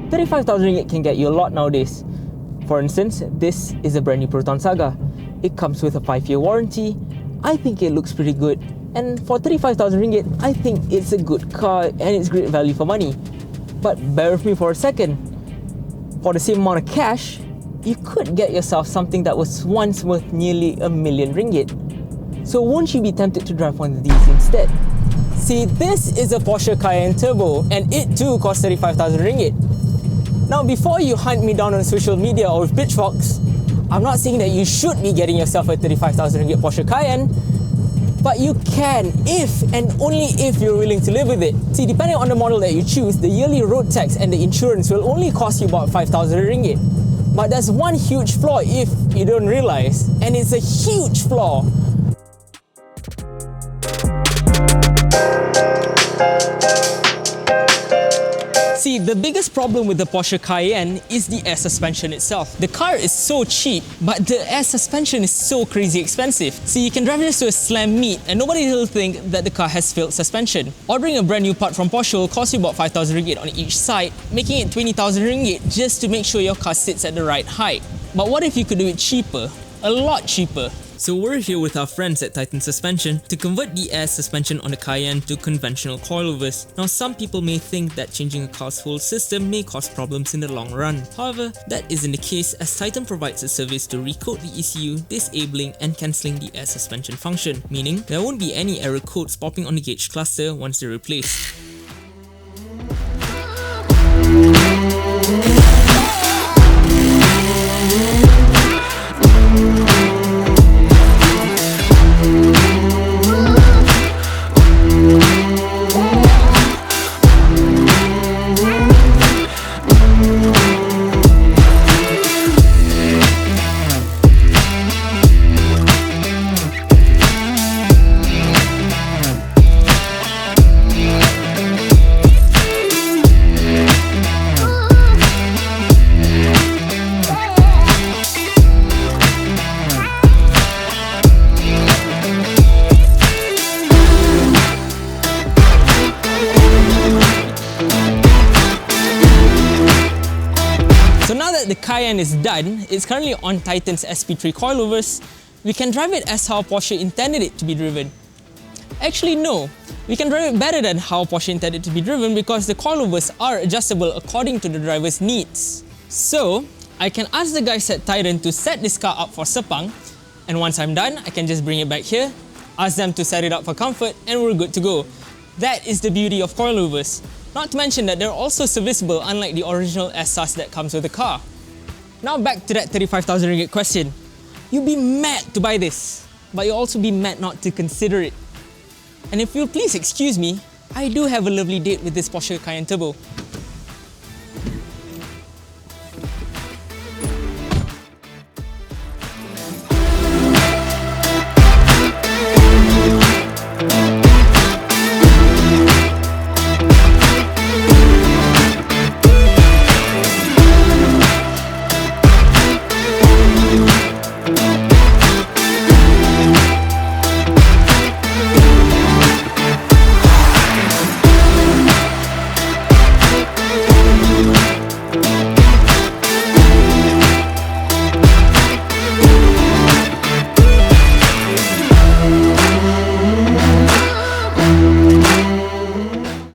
35,000 ringgit can get you a lot nowadays. For instance, this is a brand new Proton Saga. It comes with a 5-year warranty. I think it looks pretty good. And for 35,000 ringgit, I think it's a good car and it's great value for money. But bear with me for a second. For the same amount of cash, you could get yourself something that was once worth nearly R1 million. So won't you be tempted to drive one of these instead? See, this is a Porsche Cayenne Turbo and it too costs 35,000 ringgit. Now before you hunt me down on social media or with pitchforks, I'm not saying that you should be getting yourself a 35,000 ringgit Porsche Cayenne, but you can if and only if you're willing to live with it. See, depending on the model that you choose, the yearly road tax and the insurance will only cost you about 5,000 ringgit. But there's one huge flaw if you don't realize, and it's a huge flaw. See, the biggest problem with the Porsche Cayenne is the air suspension itself. The car is so cheap, but the air suspension is so crazy expensive. See, you can drive this to a slam meet and nobody will think that the car has failed suspension. Ordering a brand new part from Porsche will cost you about 5,000 ringgit on each side, making it 20,000 ringgit just to make sure your car sits at the right height. But what if you could do it cheaper? A lot cheaper. So we're here with our friends at Titan Suspension to convert the air suspension on the Cayenne to conventional coilovers. Now some people may think that changing a car's whole system may cause problems in the long run. However, that isn't the case as Titan provides a service to recode the ECU, disabling and cancelling the air suspension function, meaning there won't be any error codes popping on the gauge cluster once they're replaced. So now that the Cayenne is done, it's currently on Titan's SP3 coilovers, we can drive it as how Porsche intended it to be driven. Actually no, we can drive it better than how Porsche intended to be driven because the coilovers are adjustable according to the driver's needs. So, I can ask the guys at Titan to set this car up for Sepang, and once I'm done, I can just bring it back here, ask them to set it up for comfort, and we're good to go. That is the beauty of coilovers. Not to mention that they're also serviceable unlike the original S-SAS that comes with the car. Now back to that 35,000 ringgit question. You'd be mad to buy this, but you'll also be mad not to consider it. And if you'll please excuse me, I do have a lovely date with this Porsche Cayenne Turbo.